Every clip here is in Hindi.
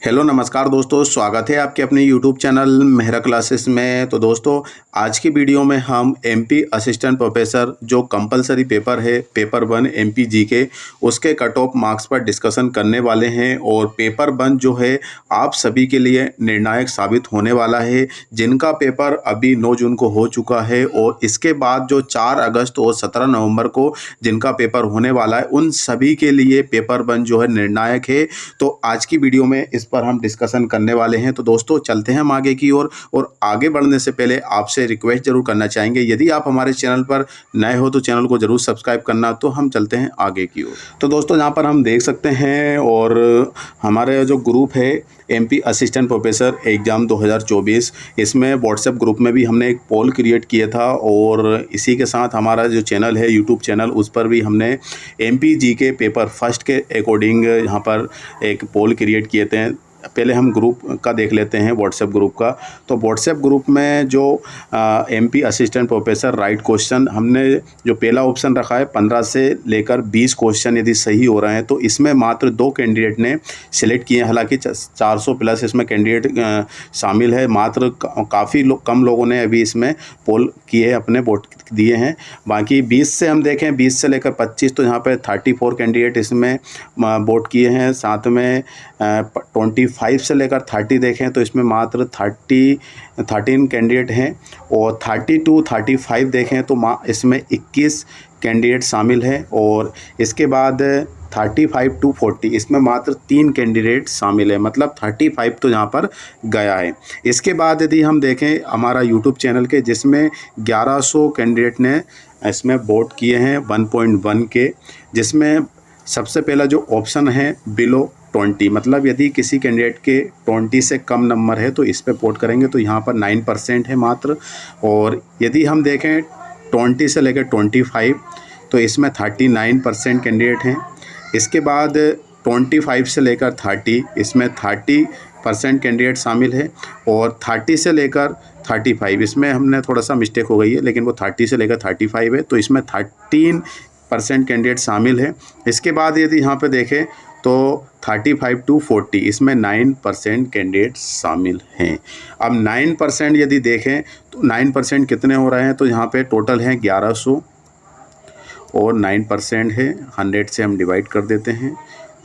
हेलो नमस्कार दोस्तों, स्वागत है आपके अपने यूट्यूब चैनल मेहरा क्लासेस में। तो दोस्तों आज की वीडियो में हम एमपी असिस्टेंट प्रोफेसर जो कंपलसरी पेपर है पेपर 1 एमपी जीके उसके कट ऑफ मार्क्स पर डिस्कशन करने वाले हैं। और पेपर 1 जो है आप सभी के लिए निर्णायक साबित होने वाला है, जिनका पेपर अभी 9 जून को हो चुका है और इसके बाद जो 4 अगस्त और 17 नवंबर को जिनका पेपर होने वाला है उन सभी के लिए पेपर 1 जो है निर्णायक है। तो आज की वीडियो में इस पर हम डिस्कशन करने वाले हैं। तो दोस्तों चलते हैं हम आगे की ओर। और आगे बढ़ने से पहले आपसे रिक्वेस्ट जरूर करना चाहेंगे, यदि आप हमारे चैनल पर नए हो तो चैनल को जरूर सब्सक्राइब करना। तो हम चलते हैं आगे की ओर। तो दोस्तों यहाँ पर हम देख सकते हैं और हमारे जो ग्रुप है एमपी असिस्टेंट प्रोफेसर एग्ज़ाम 2024, इसमें व्हाट्सएप ग्रुप में भी हमने एक पोल क्रिएट किया था और इसी के साथ हमारा जो चैनल है यूट्यूब चैनल उस पर भी हमने एमपी जीके पेपर फर्स्ट के अकॉर्डिंग यहाँ पर एक पोल क्रिएट किए थे। पहले हम ग्रुप का देख लेते हैं, व्हाट्सएप ग्रुप का। तो व्हाट्सएप ग्रुप में जो MP assistant professor right question हमने जो पहला ऑप्शन रखा है 15 से लेकर 20 क्वेश्चन यदि सही हो रहे हैं तो इसमें मात्र 2 कैंडिडेट ने सिलेक्ट किए हैं। हालांकि 400 प्लस इसमें कैंडिडेट शामिल है, मात्र काफ़ी कम लोगों ने अभी इसमें पोल किए, अपने वोट दिए हैं। बाकी 20 से हम देखें 20 से लेकर 25 तो यहाँ पे 34 कैंडिडेट इसमें वोट किए हैं। साथ में 25 से लेकर 30 देखें तो इसमें मात्र 13 कैंडिडेट हैं। और 32 35 देखें तो इसमें 21 कैंडिडेट शामिल हैं। और इसके बाद 35 to 40 इसमें मात्र 3 कैंडिडेट शामिल है, मतलब 35 तो यहाँ पर गया है। इसके बाद यदि हम देखें हमारा यूट्यूब चैनल के, जिसमें 1100 कैंडिडेट ने इसमें वोट किए हैं 1.1 के, जिसमें सबसे पहला जो ऑप्शन है बिलो 20, मतलब यदि किसी कैंडिडेट के 20 से कम नंबर है तो इस पे वोट करेंगे तो यहाँ पर 9% है मात्र। और यदि हम देखें 20 से लेकर 25 तो इसमें 39% कैंडिडेट हैं। इसके बाद 25 से लेकर 30 इसमें 30% कैंडिडेट शामिल है। और 30 से लेकर 35 इसमें हमने थोड़ा सा मिस्टेक हो गई है, लेकिन वो 30 से लेकर 35 है तो इसमें 13% कैंडिडेट शामिल है। इसके बाद यदि यहाँ पे देखें तो 35 to 40 इसमें 9% कैंडिडेट शामिल हैं। अब 9% यदि देखें तो 9% कितने हो रहे हैं, तो यहाँ पे टोटल हैं 1100 और 9% है 100 से हम डिवाइड कर देते हैं,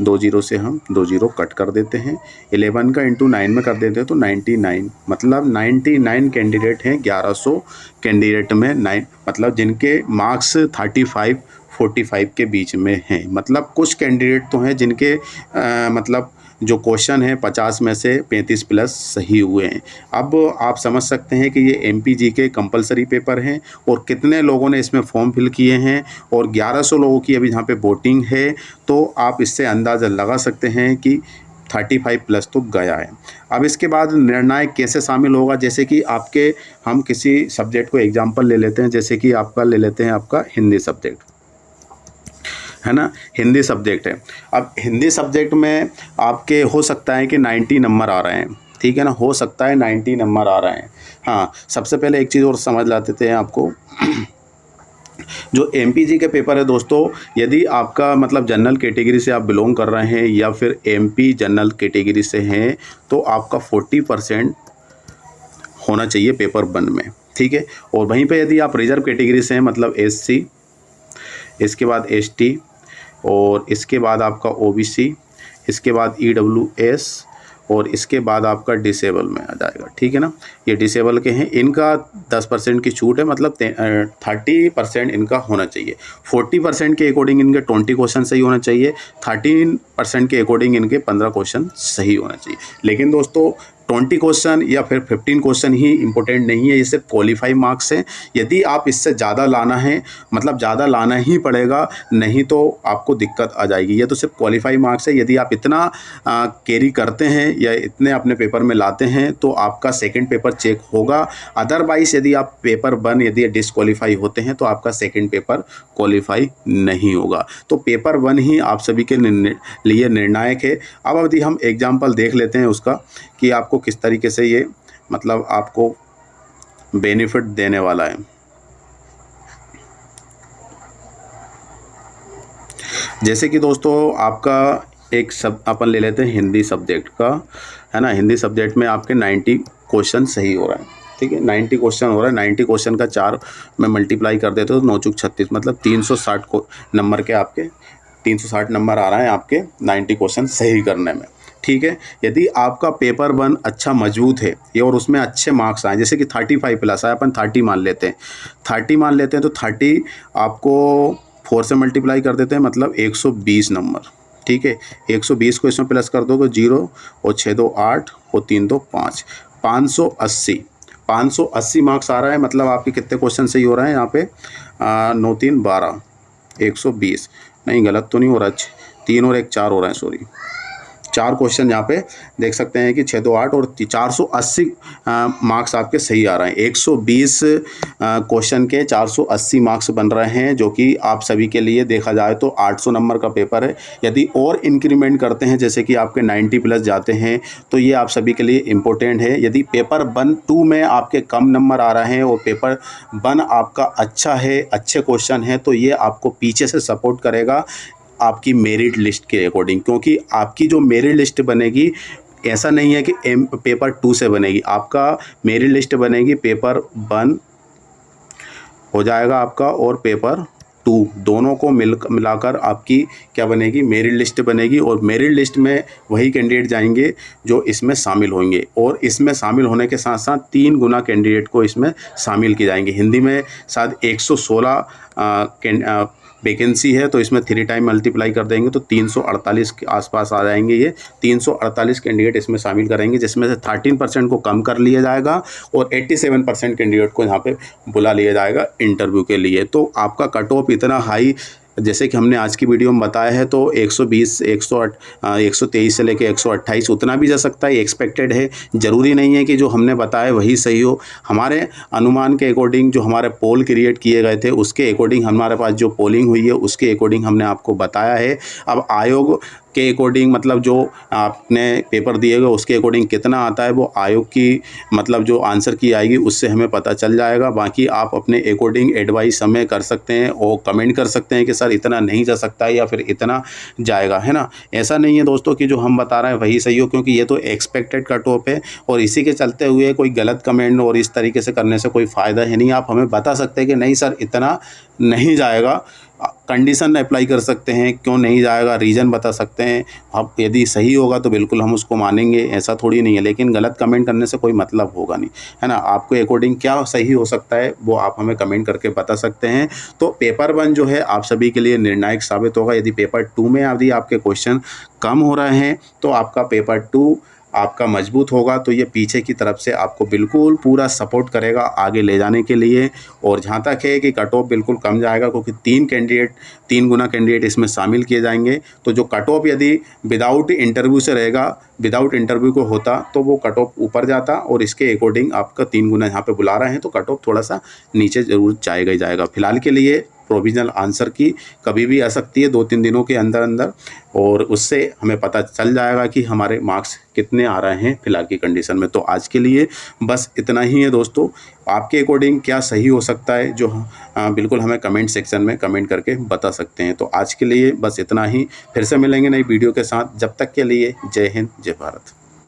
2 जीरो से हम 2 जीरो कट कर देते हैं, 11 का इंटू 9 में कर देते हैं तो 99, मतलब 99 कैंडिडेट हैं 1100 कैंडिडेट में 9, मतलब जिनके मार्क्स 35-45 के बीच में हैं। मतलब कुछ कैंडिडेट तो हैं जिनके मतलब जो क्वेश्चन है 50 में से 35 प्लस सही हुए हैं। अब आप समझ सकते हैं कि ये एमपी जीके कंपलसरी पेपर हैं और कितने लोगों ने इसमें फॉर्म फिल किए हैं और 1100 लोगों की अभी यहाँ पे वोटिंग है। तो आप इससे अंदाज़ा लगा सकते हैं कि 35 प्लस तो गया है। अब इसके बाद निर्णायक कैसे शामिल होगा, जैसे कि आपके हम किसी सब्जेक्ट को एग्जाम्पल ले लेते हैं, जैसे कि आपका ले लेते हैं आपका हिंदी सब्जेक्ट है ना, हिंदी सब्जेक्ट है। अब हिंदी सब्जेक्ट में आपके हो सकता है कि 90 नंबर आ रहे हैं, ठीक है ना, हो सकता है 90 नंबर आ रहे हैं। हाँ, सबसे पहले एक चीज़ और समझ लाते थे आपको जो एमपीजी के पेपर है दोस्तों, यदि आपका मतलब जनरल कैटेगरी से आप बिलोंग कर रहे हैं या फिर एमपी जनरल कैटेगरी से हैं तो आपका 40% होना चाहिए पेपर 1 में, ठीक है। और वहीं पे यदि आप रिजर्व कैटेगरी से हैं, मतलब एससी, इसके बाद एसटी और इसके बाद आपका ओबीसी, इसके बाद ईडब्ल्यूएस और इसके बाद आपका डिसेबल में आ जाएगा, ठीक है ना। ये डिसेबल के हैं, इनका 10% की छूट है, मतलब 30% इनका होना चाहिए। 40% के अकॉर्डिंग इनके 20 क्वेश्चन सही होना चाहिए, 13% के अकॉर्डिंग इनके 15 क्वेश्चन सही होना चाहिए। लेकिन दोस्तों 20 क्वेश्चन या फिर 15 क्वेश्चन ही इम्पोर्टेंट नहीं है, ये सिर्फ क्वालिफाई मार्क्स हैं। यदि आप इससे ज़्यादा लाना है, मतलब ज़्यादा लाना ही पड़ेगा, नहीं तो आपको दिक्कत आ जाएगी। ये तो सिर्फ क्वालिफाई मार्क्स है। यदि आप इतना कैरी करते हैं या इतने अपने पेपर में लाते हैं तो आपका सेकंड पेपर चेक होगा। अदरवाइज़ यदि आप पेपर 1 यदि डिसक्वालीफाई होते हैं तो आपका सेकंड पेपर क्वालिफाई नहीं होगा। तो पेपर 1 ही आप सभी के लिए निर्णायक है। अब यदि हम एग्जाम्पल देख लेते हैं उसका कि आपको किस तरीके से ये मतलब आपको बेनिफिट देने वाला है। जैसे कि दोस्तों आपका एक सब अपन ले लेते हैं हिंदी सब्जेक्ट का, है ना। हिंदी सब्जेक्ट में आपके 90 क्वेश्चन सही हो रहा है, ठीक है। 90 क्वेश्चन हो रहा है। 90 क्वेश्चन का 4 में मल्टीप्लाई कर देते हो तो 9 चौक 36, मतलब 360 को नंबर के आपके 360 नंबर आ रहा है आपके 90 क्वेश्चन सही करने में, ठीक है। यदि आपका पेपर 1 अच्छा मजबूत है ये और उसमें अच्छे मार्क्स आए, जैसे कि 35 प्लस आए, अपन 30 मान लेते हैं, 30 मान लेते हैं, तो 30 आपको 4 से मल्टीप्लाई कर देते हैं, मतलब 120 नंबर, ठीक है। 120 को इसमें प्लस कर दोगे 0 और 6 2 8 और 3 2 5, 580 मार्क्स आ रहा है। मतलब आपके कितने क्वेश्चन सही हो रहे हैं यहाँ पे, 9 3 12, 120 नहीं, गलत तो नहीं हो रहा, 3 और 1 4 हो रहा है, सॉरी 4 क्वेश्चन यहाँ पे देख सकते हैं कि 6 2 8 और 480 मार्क्स आपके सही आ रहे हैं। 120 क्वेश्चन के 480 मार्क्स बन रहे हैं, जो कि आप सभी के लिए देखा जाए तो 800 नंबर का पेपर है। यदि और इंक्रीमेंट करते हैं, जैसे कि आपके 90 प्लस जाते हैं, तो ये आप सभी के लिए इम्पोर्टेंट है। यदि पेपर 1 2 में आपके कम नंबर आ रहे हैं और पेपर 1 आपका अच्छा है, अच्छे क्वेश्चन है, तो ये आपको पीछे से सपोर्ट करेगा आपकी मेरिट लिस्ट के अकॉर्डिंग, क्योंकि आपकी जो मेरिट लिस्ट बनेगी ऐसा नहीं है कि पेपर 2 से बनेगी, आपका मेरिट लिस्ट बनेगी पेपर 1 हो जाएगा आपका और पेपर 2 दोनों को मिलाकर आपकी क्या बनेगी, मेरिट लिस्ट बनेगी। और मेरिट लिस्ट में वही कैंडिडेट जाएंगे जो इसमें शामिल होंगे, और इसमें शामिल होने के साथ साथ 3 गुना कैंडिडेट को इसमें शामिल किए जाएंगे। हिंदी में शायद 116 वैकेंसी है, तो इसमें 3 टाइम मल्टीप्लाई कर देंगे तो 348 के आसपास आ जाएंगे। ये 348 कैंडिडेट इसमें शामिल करेंगे, जिसमें से 13% को कम कर लिया जाएगा और 87% कैंडिडेट को यहाँ पे बुला लिया जाएगा इंटरव्यू के लिए। तो आपका कट ऑफ इतना हाई, जैसे कि हमने आज की वीडियो में बताया है, तो 120 123 से लेकर 128 उतना भी जा सकता है, एक्सपेक्टेड है। ज़रूरी नहीं है कि जो हमने बताया वही सही हो। हमारे अनुमान के अकॉर्डिंग, जो हमारे पोल क्रिएट किए गए थे उसके अकॉर्डिंग, हमारे पास जो पोलिंग हुई है उसके अकॉर्डिंग हमने आपको बताया है। अब आयोग के अकॉर्डिंग, मतलब जो आपने पेपर दिए गए उसके अकॉर्डिंग कितना आता है, वो आयोग की मतलब जो आंसर की आएगी उससे हमें पता चल जाएगा। बाकी आप अपने अकॉर्डिंग एडवाइस हमें कर सकते हैं और कमेंट कर सकते हैं कि सर इतना नहीं जा सकता है या फिर इतना जाएगा, है ना। ऐसा नहीं है दोस्तों कि जो हम बता रहे हैं वही सही हो, क्योंकि ये तो एक्सपेक्टेड कट ऑफ है, और इसी के चलते हुए कोई गलत कमेंट और इस तरीके से करने से कोई फ़ायदा है नहीं। आप हमें बता सकते हैं कि नहीं सर इतना नहीं जाएगा, कंडीशन अप्लाई कर सकते हैं, क्यों नहीं जाएगा रीज़न बता सकते हैं। अब यदि सही होगा तो बिल्कुल हम उसको मानेंगे, ऐसा थोड़ी नहीं है, लेकिन गलत कमेंट करने से कोई मतलब होगा नहीं, है ना। आपके अकॉर्डिंग क्या सही हो सकता है वो आप हमें कमेंट करके बता सकते हैं। तो पेपर 1 जो है आप सभी के लिए निर्णायक साबित होगा। यदि पेपर 2 में यदि आपके क्वेश्चन कम हो रहे हैं तो आपका पेपर 2 आपका मजबूत होगा, तो ये पीछे की तरफ से आपको बिल्कुल पूरा सपोर्ट करेगा आगे ले जाने के लिए। और जहाँ तक है कि कट ऑफ बिल्कुल कम जाएगा, क्योंकि 3 गुना कैंडिडेट इसमें शामिल किए जाएंगे। तो जो कट ऑफ यदि विदाउट इंटरव्यू से रहेगा, विदाउट इंटरव्यू को होता तो वो कट ऑफ ऊपर जाता, और इसके अकॉर्डिंग आपका 3 गुना यहाँ पे बुला रहे हैं तो कट ऑफ थोड़ा सा नीचे ज़रूर जाएगा ही जाएगा। फिलहाल के लिए प्रोविजनल आंसर की कभी भी आ सकती है 2-3 दिनों के अंदर अंदर, और उससे हमें पता चल जाएगा कि हमारे मार्क्स कितने आ रहे हैं फिलहाल की कंडीशन में। तो आज के लिए बस इतना ही है दोस्तों। आपके अकॉर्डिंग क्या सही हो सकता है, जो बिल्कुल हमें कमेंट सेक्शन में कमेंट करके बता सकते हैं। तो आज के लिए बस इतना ही, फिर से मिलेंगे नई वीडियो के साथ। जब तक के लिए जय हिंद, जय भारत।